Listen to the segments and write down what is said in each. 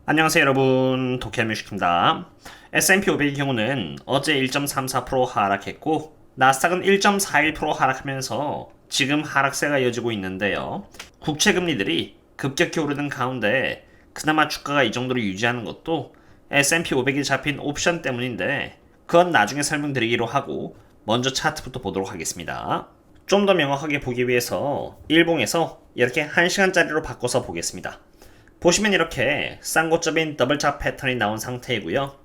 안녕하세요 여러분, 도쿄뮤직입니다. S&P 500의 경우는 어제 1.34% 하락했고 나스닥은 1.41% 하락하면서 지금 하락세가 이어지고 있는데요. 국채금리들이 급격히 오르는 가운데 그나마 주가가 이 정도로 유지하는 것도 S&P 500에 잡힌 옵션 때문인데 그건 나중에 설명드리기로 하고 먼저 차트부터 보도록 하겠습니다. 좀 더 명확하게 보기 위해서 일봉에서 이렇게 1시간짜리로 바꿔서 보겠습니다. 보시면 이렇게 쌍고점인 더블탑 패턴이 나온 상태이고요.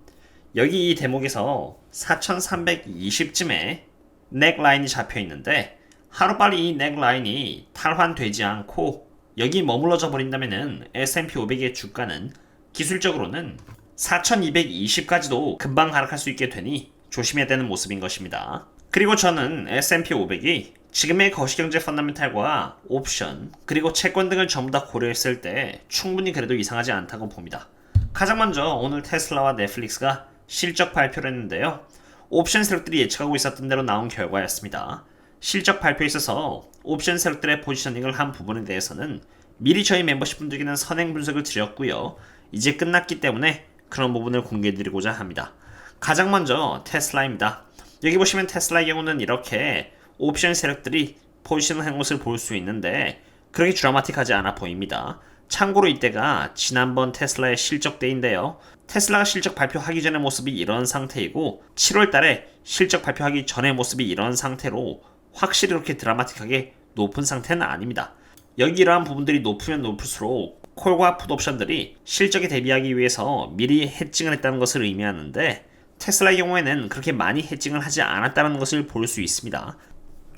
여기 이 대목에서 4320쯤에 넥라인이 잡혀 있는데 하루빨리 이 넥라인이 탈환되지 않고 여기 머물러져 버린다면은 S&P 500의 주가는 기술적으로는 4220까지도 금방 하락할 수 있게 되니 조심해야 되는 모습인 것입니다. 그리고 저는 S&P 500이 지금의 거시경제 펀더멘탈과 옵션 그리고 채권 등을 전부 다 고려했을 때 충분히 그래도 이상하지 않다고 봅니다. 가장 먼저 오늘 테슬라와 넷플릭스가 실적 발표를 했는데요. 옵션 세력들이 예측하고 있었던 대로 나온 결과였습니다. 실적 발표에 있어서 옵션 세력들의 포지셔닝을 한 부분에 대해서는 미리 저희 멤버십 분들에게는 선행 분석을 드렸고요. 이제 끝났기 때문에 그런 부분을 공개해드리고자 합니다. 가장 먼저 테슬라입니다. 여기 보시면 테슬라의 경우는 이렇게 옵션 세력들이 포지션을 한 것을 볼 수 있는데 그렇게 드라마틱하지 않아 보입니다. 참고로 이때가 지난번 테슬라의 실적 때인데요. 테슬라가 실적 발표하기 전의 모습이 이런 상태이고 7월달에 실적 발표하기 전의 모습이 이런 상태로 확실히 그렇게 드라마틱하게 높은 상태는 아닙니다. 여기 이러한 부분들이 높으면 높을수록 콜과 풋 옵션들이 실적에 대비하기 위해서 미리 해칭을 했다는 것을 의미하는데 테슬라의 경우에는 그렇게 많이 해칭을 하지 않았다는 것을 볼 수 있습니다.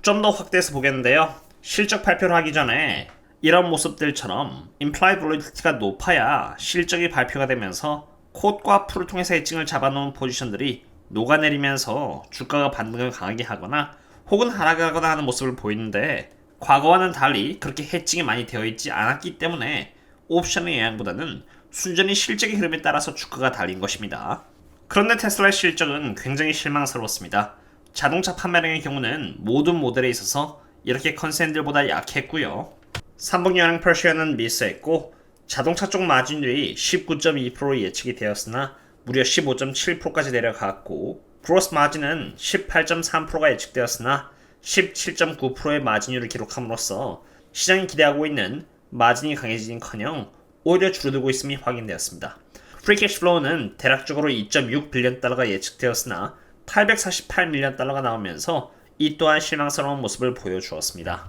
좀 더 확대해서 보겠는데요. 실적 발표를 하기 전에 이런 모습들처럼 implied volatility가 높아야 실적이 발표가 되면서 콧과 풀을 통해서 해칭을 잡아놓은 포지션들이 녹아내리면서 주가가 반등을 강하게 하거나 혹은 하락을 하거나 하는 모습을 보이는데 과거와는 달리 그렇게 해칭이 많이 되어 있지 않았기 때문에 옵션의 영향보다는 순전히 실적의 흐름에 따라서 주가가 달린 것입니다. 그런데 테슬라의 실적은 굉장히 실망스러웠습니다. 자동차 판매량의 경우는 모든 모델에 있어서 이렇게 컨센들보다 약했고요. 삼성영양 퍼시아는 미스했고 자동차 쪽 마진율이 19.2% 예측이 되었으나 무려 15.7%까지 내려갔고 그로스 마진은 18.3%가 예측되었으나 17.9%의 마진율을 기록함으로써 시장이 기대하고 있는 마진이 강해지긴커녕 오히려 줄어들고 있음이 확인되었습니다. 프리 캐시플로우는 대략적으로 2.6 빌리언 달러가 예측되었으나 848밀리언 달러가 나오면서 이 또한 실망스러운 모습을 보여주었습니다.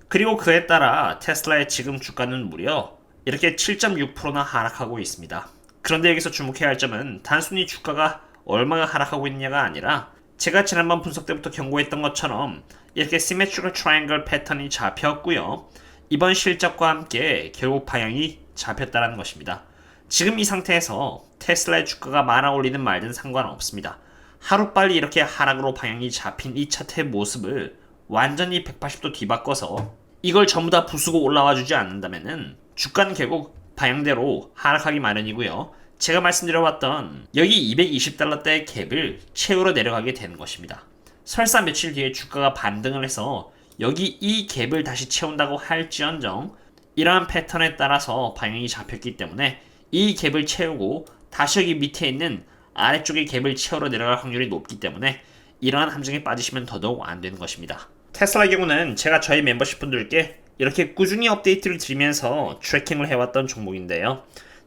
그리고 그에 따라 테슬라의 지금 주가는 무려 이렇게 7.6%나 하락하고 있습니다. 그런데 여기서 주목해야 할 점은 단순히 주가가 얼마가 하락하고 있느냐가 아니라 제가 지난번 분석 때부터 경고했던 것처럼 이렇게 시메트리컬 트라이앵글 패턴이 잡혔고요. 이번 실적과 함께 결국 방향이 잡혔다는 것입니다. 지금 이 상태에서 테슬라의 주가가 많아 올리든 말든 상관없습니다. 하루빨리 이렇게 하락으로 방향이 잡힌 이 차트의 모습을 완전히 180도 뒤바꿔서 이걸 전부 다 부수고 올라와 주지 않는다면은 주가는 결국 방향대로 하락하기 마련이고요. 제가 말씀드려왔던 여기 220달러대의 갭을 채우러 내려가게 되는 것입니다. 설사 며칠 뒤에 주가가 반등을 해서 여기 이 갭을 다시 채운다고 할지언정 이러한 패턴에 따라서 방향이 잡혔기 때문에 이 갭을 채우고 다시 여기 밑에 있는 아래쪽의 갭을 채우러 내려갈 확률이 높기 때문에 이러한 함정에 빠지시면 더더욱 안 되는 것입니다. 테슬라의 경우는 제가 저희 멤버십 분들께 이렇게 꾸준히 업데이트를 드리면서 트래킹을 해왔던 종목인데요.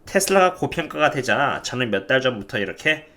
테슬라가 고평가가 되자 저는 몇 달 전부터 이렇게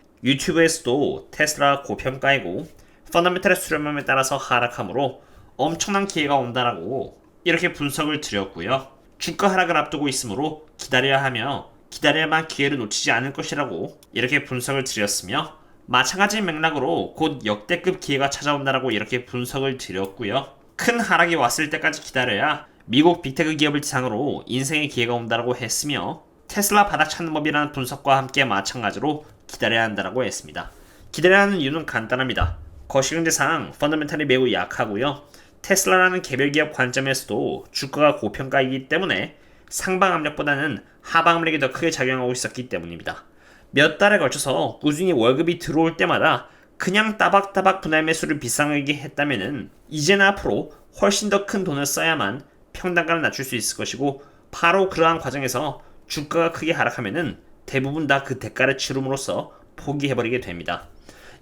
유튜브에서도 테슬라가 고평가이고 펀더멘탈의 수렴함에 따라서 하락하므로 엄청난 기회가 온다라고 이렇게 분석을 드렸고요. 주가 하락을 앞두고 있으므로 기다려야 하며 기다려야만 기회를 놓치지 않을 것이라고 이렇게 분석을 드렸으며 마찬가지 맥락으로 곧 역대급 기회가 찾아온다라고 이렇게 분석을 드렸고요. 큰 하락이 왔을 때까지 기다려야 미국 빅테크 기업을 대상으로 인생의 기회가 온다라고 했으며 테슬라 바닥 찾는 법이라는 분석과 함께 마찬가지로 기다려야 한다라고 했습니다. 기다려야 하는 이유는 간단합니다. 거시경제상 펀더멘탈이 매우 약하고요. 테슬라라는 개별 기업 관점에서도 주가가 고평가이기 때문에 상방 압력보다는 하방 압력이 더 크게 작용하고 있었기 때문입니다. 몇 달에 걸쳐서 꾸준히 월급이 들어올 때마다 그냥 따박따박 분할 매수를 비싸게 했다면은 이제는 앞으로 훨씬 더 큰 돈을 써야만 평단가를 낮출 수 있을 것이고 바로 그러한 과정에서 주가가 크게 하락하면은 대부분 다 그 대가를 치rum으로써 포기해버리게 됩니다.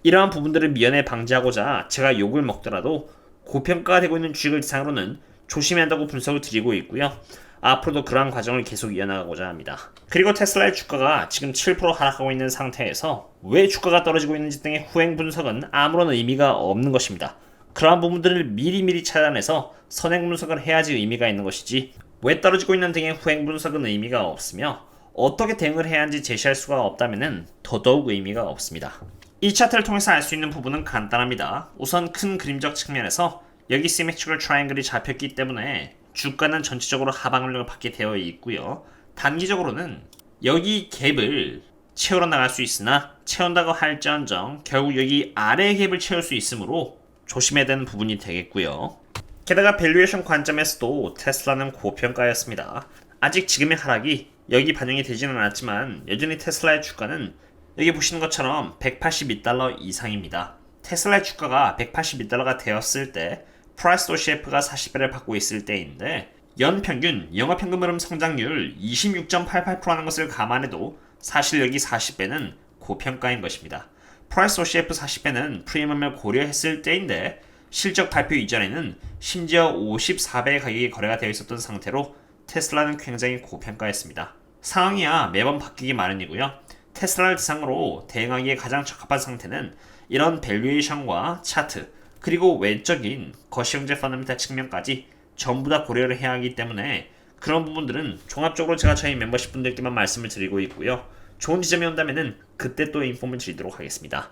이러한 부분들을 미연에 방지하고자 제가 욕을 먹더라도 고평가가 되고 있는 주식을 대상으로는 조심해야 한다고 분석을 드리고 있고요. 앞으로도 그러한 과정을 계속 이어나가고자 합니다. 그리고 테슬라의 주가가 지금 7% 하락하고 있는 상태에서 왜 주가가 떨어지고 있는지 등의 후행 분석은 아무런 의미가 없는 것입니다. 그러한 부분들을 미리미리 찾아내서 선행 분석을 해야지 의미가 있는 것이지, 왜 떨어지고 있는 등의 후행 분석은 의미가 없으며 어떻게 대응을 해야 하는지 제시할 수가 없다면 더더욱 의미가 없습니다. 이 차트를 통해서 알 수 있는 부분은 간단합니다. 우선 큰 그림적 측면에서 여기 시메트릭 트라이앵글이 잡혔기 때문에 주가는 전체적으로 하방력을 받게 되어 있고요. 단기적으로는 여기 갭을 채우러 나갈 수 있으나 채운다고 할지언정 결국 여기 아래 갭을 채울 수 있으므로 조심해야 되는 부분이 되겠고요. 게다가 밸류에이션 관점에서도 테슬라는 고평가였습니다. 아직 지금의 하락이 여기 반영이 되지는 않았지만 여전히 테슬라의 주가는 여기 보시는 것처럼 182달러 이상입니다. 테슬라의 주가가 182달러가 되었을 때 프라이스 OCF가 40배를 받고 있을 때인데 연평균 영업현금 흐름 성장률 26.88%라는 것을 감안해도 사실 여기 40배는 고평가인 것입니다. 프라이스 OCF 40배는 프리미엄을 고려했을 때인데 실적 발표 이전에는 심지어 54배의 가격이 거래가 되어 있었던 상태로 테슬라는 굉장히 고평가였습니다. 상황이야 매번 바뀌기 마련이고요. 테슬라를 대상으로 대응하기에 가장 적합한 상태는 이런 밸류에이션과 차트 그리고 외적인 거시경제 펀더멘탈 측면까지 전부 다 고려를 해야 하기 때문에 그런 부분들은 종합적으로 제가 저희 멤버십 분들께만 말씀을 드리고 있고요. 좋은 지점이 온다면은 그때 또 인폼을 드리도록 하겠습니다.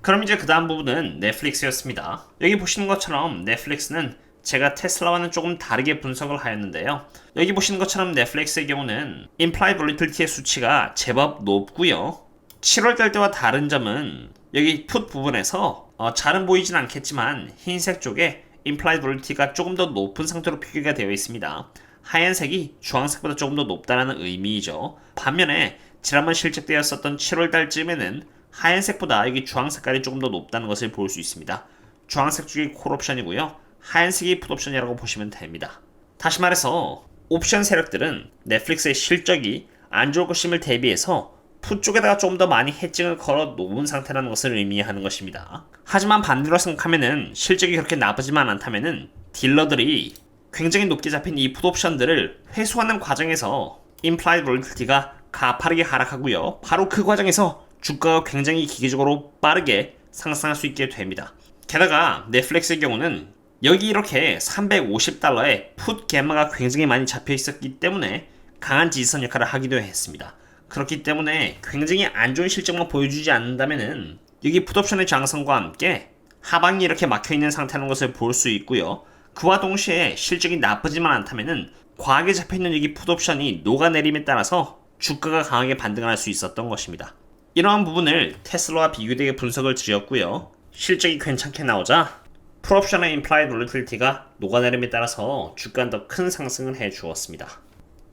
그럼 이제 그 다음 부분은 넷플릭스였습니다. 여기 보시는 것처럼 넷플릭스는 제가 테슬라와는 조금 다르게 분석을 하였는데요. 여기 보시는 것처럼 넷플릭스의 경우는 implied volatility의 수치가 제법 높고요. 7월달 때와 다른 점은 여기 풋 부분에서 잘은 보이진 않겠지만 흰색 쪽에 implied volatility가 조금 더 높은 상태로 표기가 되어 있습니다. 하얀색이 주황색보다 조금 더 높다는 의미이죠. 반면에 지난번 실적되었었던 7월달쯤에는 하얀색보다 여기 주황색깔이 조금 더 높다는 것을 볼 수 있습니다. 주황색 쪽이 콜옵션이고요. 하얀색이 풋옵션이라고 보시면 됩니다. 다시 말해서 옵션 세력들은 넷플릭스의 실적이 안 좋을 것임을 대비해서 풋 쪽에다가 좀 더 많이 해칭을 걸어 놓은 상태라는 것을 의미하는 것입니다. 하지만 반대로 생각하면은 실적이 그렇게 나쁘지만 않다면은 딜러들이 굉장히 높게 잡힌 이 풋옵션들을 회수하는 과정에서 implied volatility가 가파르게 하락하고요. 바로 그 과정에서 주가가 굉장히 기계적으로 빠르게 상승할 수 있게 됩니다. 게다가 넷플릭스의 경우는 여기 이렇게 350달러에 풋 갬마가 굉장히 많이 잡혀 있었기 때문에 강한 지지선 역할을 하기도 했습니다. 그렇기 때문에 굉장히 안 좋은 실적만 보여주지 않는다면은 여기 풋옵션의 장성과 함께 하방이 이렇게 막혀있는 상태라는 것을 볼 수 있고요. 그와 동시에 실적이 나쁘지만 않다면은 과하게 잡혀있는 여기 풋옵션이 녹아내림에 따라서 주가가 강하게 반등을 할 수 있었던 것입니다. 이러한 부분을 테슬라와 비교되게 분석을 드렸고요. 실적이 괜찮게 나오자 풀옵션의 implied volatility가 녹아내림에 따라서 주가는 더 큰 상승을 해주었습니다.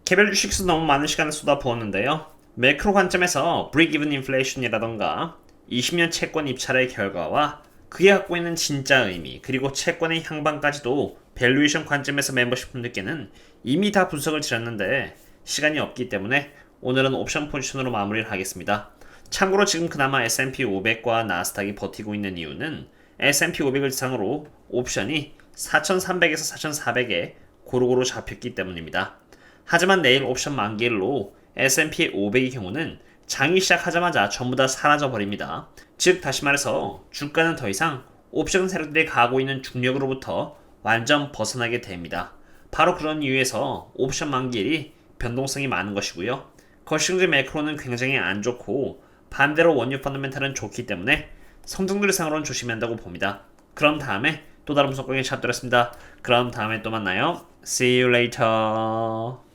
개별 주식에서 너무 많은 시간을 쏟아부었는데요. 매크로 관점에서 break-even inflation이라던가 20년 채권 입찰의 결과와 그게 갖고 있는 진짜 의미 그리고 채권의 향방까지도 밸류에이션 관점에서 멤버십 분들께는 이미 다 분석을 드렸는데 시간이 없기 때문에 오늘은 옵션 포지션으로 마무리를 하겠습니다. 참고로 지금 그나마 S&P 500과 나스닥이 버티고 있는 이유는 S&P 500을 대상으로 옵션이 4,300에서 4,400에 고루고루 잡혔기 때문입니다. 하지만 내일 옵션 만기일로 S&P 500의 경우는 장이 시작하자마자 전부 다 사라져 버립니다. 즉 다시 말해서 주가는 더 이상 옵션 세력들이 가하고 있는 중력으로부터 완전 벗어나게 됩니다. 바로 그런 이유에서 옵션 만기일이 변동성이 많은 것이고요. 거시경제 매크로는 굉장히 안 좋고 반대로 원유 펀더멘탈은 좋기 때문에 성장률상으로는 조심해야 한다고 봅니다. 그럼 다음에 또 다른 분석 강의 찾도록 하겠습니다. 그럼 다음에 또 만나요. See you later.